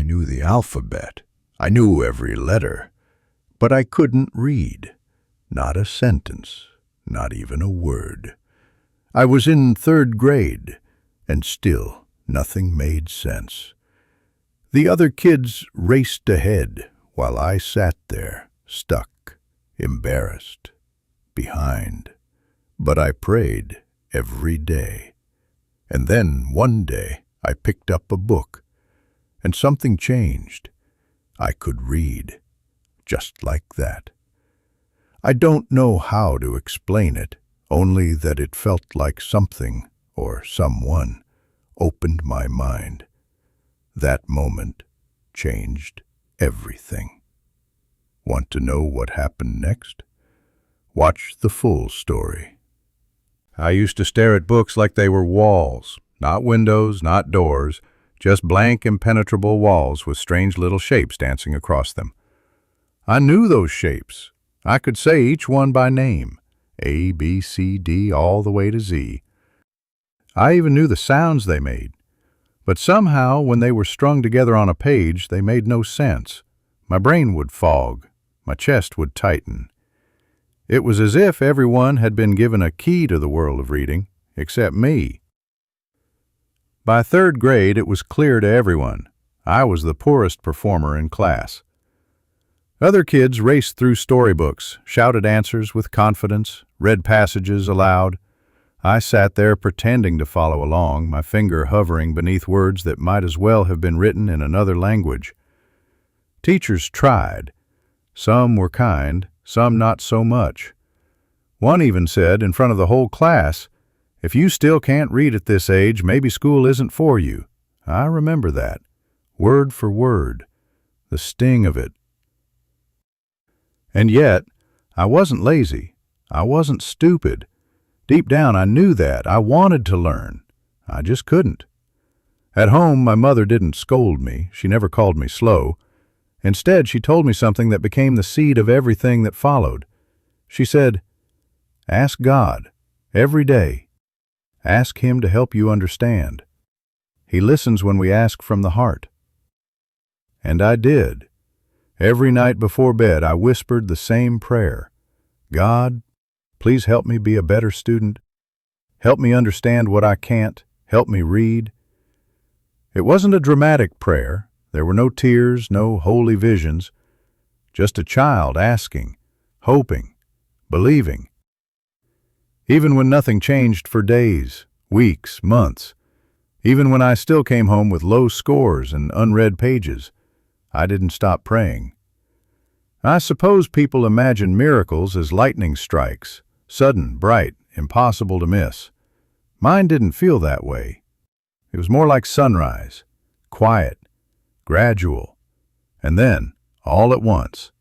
I knew the alphabet. I knew every letter. But I couldn't read. Not a sentence. Not even a word. I was in 3rd grade, and still nothing made sense. The other kids raced ahead while I sat there, stuck, embarrassed, behind. But I prayed every day. And then one day I picked up a book, and something changed. I could read, just like that. I don't know how to explain it, only that it felt like something, or someone, opened my mind. That moment changed everything. Want to know what happened next? Watch the full story. I used to stare at books like they were walls, not windows, not doors, just blank, impenetrable walls with strange little shapes dancing across them. I knew those shapes. I could say each one by name, A, B, C, D, all the way to Z. I even knew the sounds they made. But somehow, when they were strung together on a page, they made no sense. My brain would fog. My chest would tighten. It was as if everyone had been given a key to the world of reading, except me. By 3rd grade, it was clear to everyone. I was the poorest performer in class. Other kids raced through storybooks, shouted answers with confidence, read passages aloud. I sat there pretending to follow along, my finger hovering beneath words that might as well have been written in another language. Teachers tried. Some were kind, some not so much. One even said, in front of the whole class, "If you still can't read at this age, maybe school isn't for you." I remember that, word for word, the sting of it. And yet, I wasn't lazy. I wasn't stupid. Deep down, I knew that. I wanted to learn. I just couldn't. At home, my mother didn't scold me. She never called me slow. Instead, she told me something that became the seed of everything that followed. She said, "Ask God, every day. Ask Him to help you understand. He listens when we ask from the heart." And I did. Every night before bed, I whispered the same prayer. "God, please help me be a better student. Help me understand what I can't. Help me read." It wasn't a dramatic prayer. There were no tears, no holy visions. Just a child asking, hoping, believing. Even when nothing changed for days, weeks, months, even when I still came home with low scores and unread pages, I didn't stop praying. I suppose people imagine miracles as lightning strikes, sudden, bright, impossible to miss. Mine didn't feel that way. It was more like sunrise, quiet, gradual, and then, all at once.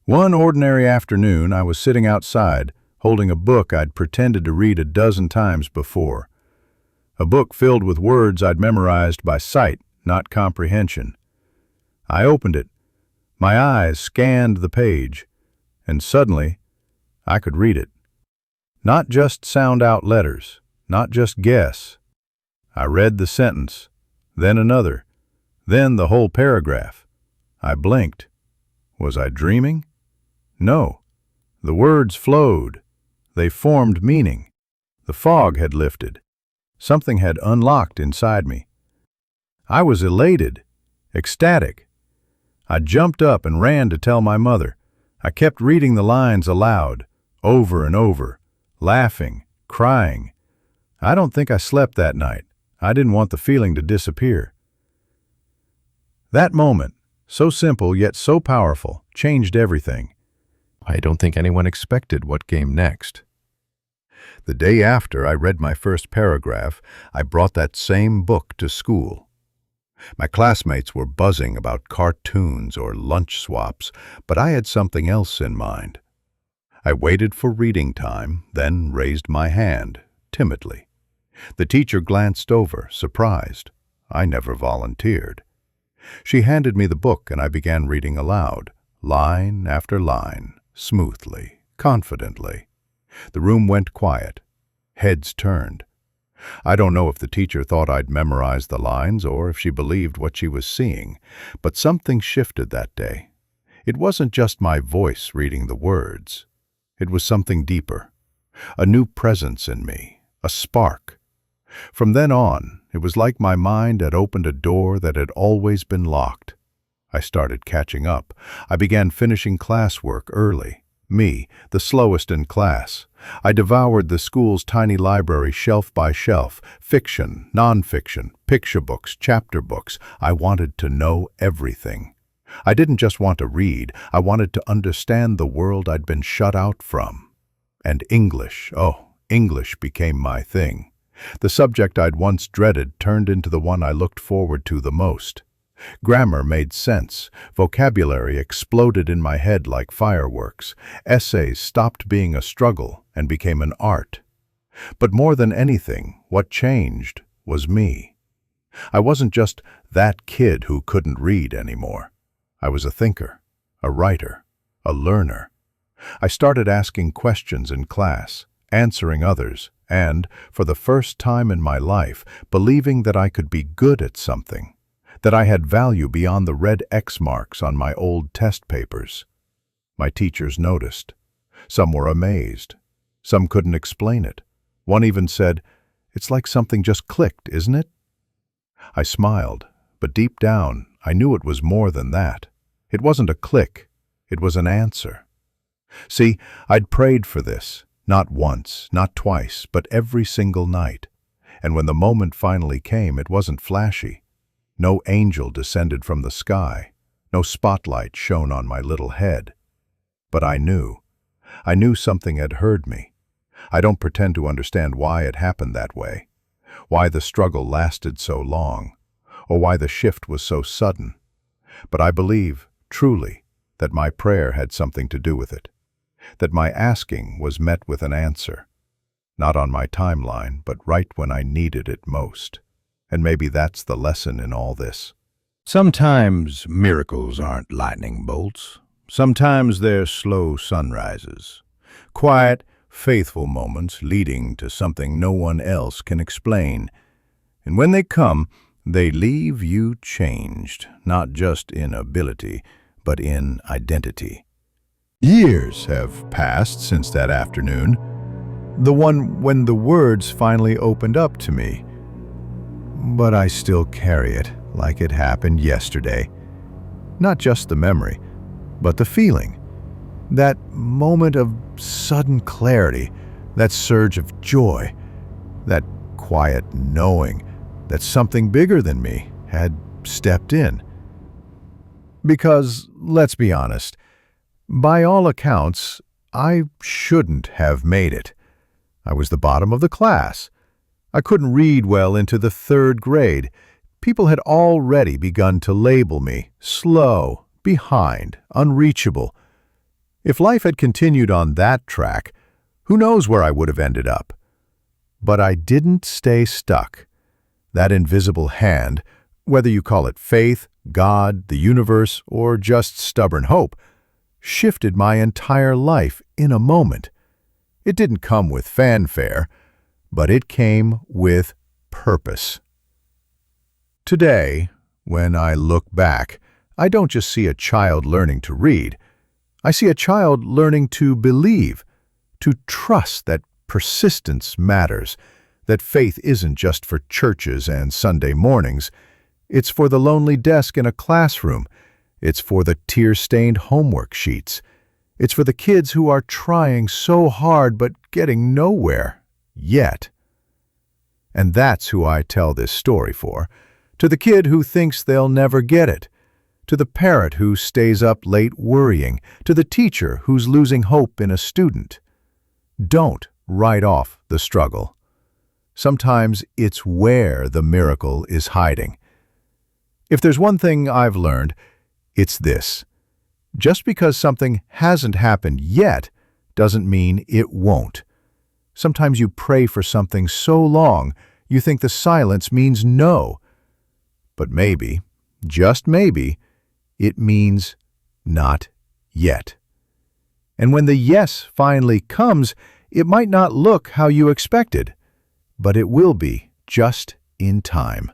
One ordinary afternoon, I was sitting outside, holding a book I'd pretended to read a dozen times before. A book filled with words I'd memorized by sight, not comprehension. I opened it. My eyes scanned the page, and suddenly, I could read it. Not just sound out letters, not just guess. I read the sentence, then another, then the whole paragraph. I blinked. Was I dreaming? No. The words flowed. They formed meaning. The fog had lifted. Something had unlocked inside me. I was elated, ecstatic. I jumped up and ran to tell my mother. I kept reading the lines aloud, over and over, laughing, crying. I don't think I slept that night. I didn't want the feeling to disappear. That moment, so simple yet so powerful, changed everything. I don't think anyone expected what came next. The day after I read my first paragraph, I brought that same book to school. My classmates were buzzing about cartoons or lunch swaps, but I had something else in mind. I waited for reading time, then raised my hand, timidly. The teacher glanced over, surprised. I never volunteered. She handed me the book and I began reading aloud, line after line, smoothly, confidently. The room went quiet. Heads turned. I don't know if the teacher thought I'd memorized the lines or if she believed what she was seeing, but something shifted that day. It wasn't just my voice reading the words. It was something deeper, a new presence in me, a spark. From then on, it was like my mind had opened a door that had always been locked. I started catching up. I began finishing classwork early. Me, the slowest in class. I devoured the school's tiny library shelf by shelf, fiction, nonfiction, picture books, chapter books. I wanted to know everything. I didn't just want to read, I wanted to understand the world I'd been shut out from. And English, English became my thing. The subject I'd once dreaded turned into the one I looked forward to the most. Grammar made sense. Vocabulary exploded in my head like fireworks. Essays stopped being a struggle and became an art. But more than anything, what changed was me. I wasn't just that kid who couldn't read anymore. I was a thinker, a writer, a learner. I started asking questions in class, answering others, and, for the first time in my life, believing that I could be good at something, that I had value beyond the red X marks on my old test papers. My teachers noticed. Some were amazed. Some couldn't explain it. One even said, "It's like something just clicked, isn't it?" I smiled, but deep down, I knew it was more than that. It wasn't a click, it was an answer. See, I'd prayed for this, not once, not twice, but every single night. And when the moment finally came, it wasn't flashy. No angel descended from the sky. No spotlight shone on my little head. But I knew. I knew something had heard me. I don't pretend to understand why it happened that way, why the struggle lasted so long, or why the shift was so sudden. But I believe, truly, that my prayer had something to do with it, that my asking was met with an answer, not on my timeline, but right when I needed it most. And maybe that's the lesson in all this. Sometimes miracles aren't lightning bolts. Sometimes they're slow sunrises, quiet, faithful moments leading to something no one else can explain. And when they come, they leave you changed, not just in ability, but in identity. Years have passed since that afternoon, the one when the words finally opened up to me. But I still carry it like it happened yesterday. Not just the memory, but the feeling. That moment of sudden clarity, that surge of joy, that quiet knowing that something bigger than me had stepped in. Because, let's be honest, by all accounts, I shouldn't have made it. I was the bottom of the class. I couldn't read well into the 3rd grade. People had already begun to label me slow, behind, unreachable. If life had continued on that track, who knows where I would have ended up? But I didn't stay stuck. That invisible hand, whether you call it faith, God, the universe, or just stubborn hope, shifted my entire life in a moment. It didn't come with fanfare, but it came with purpose. Today, when I look back, I don't just see a child learning to read. I see a child learning to believe, to trust that persistence matters, that faith isn't just for churches and Sunday mornings. It's for the lonely desk in a classroom. It's for the tear-stained homework sheets. It's for the kids who are trying so hard but getting nowhere yet. And that's who I tell this story for. To the kid who thinks they'll never get it. To the parent who stays up late worrying. To the teacher who's losing hope in a student. Don't write off the struggle. Sometimes it's where the miracle is hiding. If there's one thing I've learned, it's this. Just because something hasn't happened yet doesn't mean it won't. Sometimes you pray for something so long, you think the silence means no. But maybe, just maybe, it means not yet. And when the yes finally comes, it might not look how you expected. but it will be just in time.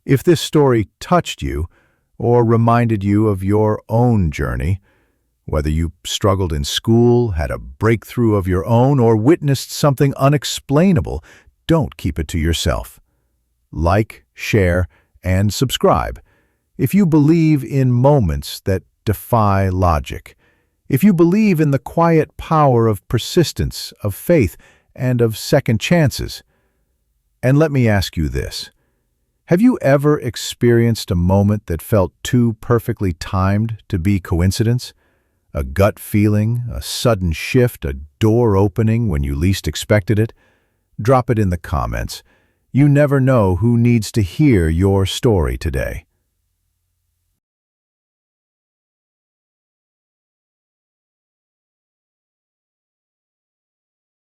If this story touched you or reminded you of your own journey, whether you struggled in school, had a breakthrough of your own, or witnessed something unexplainable, don't keep it to yourself. Like, share, and subscribe. If you believe in moments that defy logic, if you believe in the quiet power of persistence, of faith, and of second chances. And let me ask you this. Have you ever experienced a moment that felt too perfectly timed to be coincidence? A gut feeling, a sudden shift, a door opening when you least expected it? Drop it in the comments. You never know who needs to hear your story today.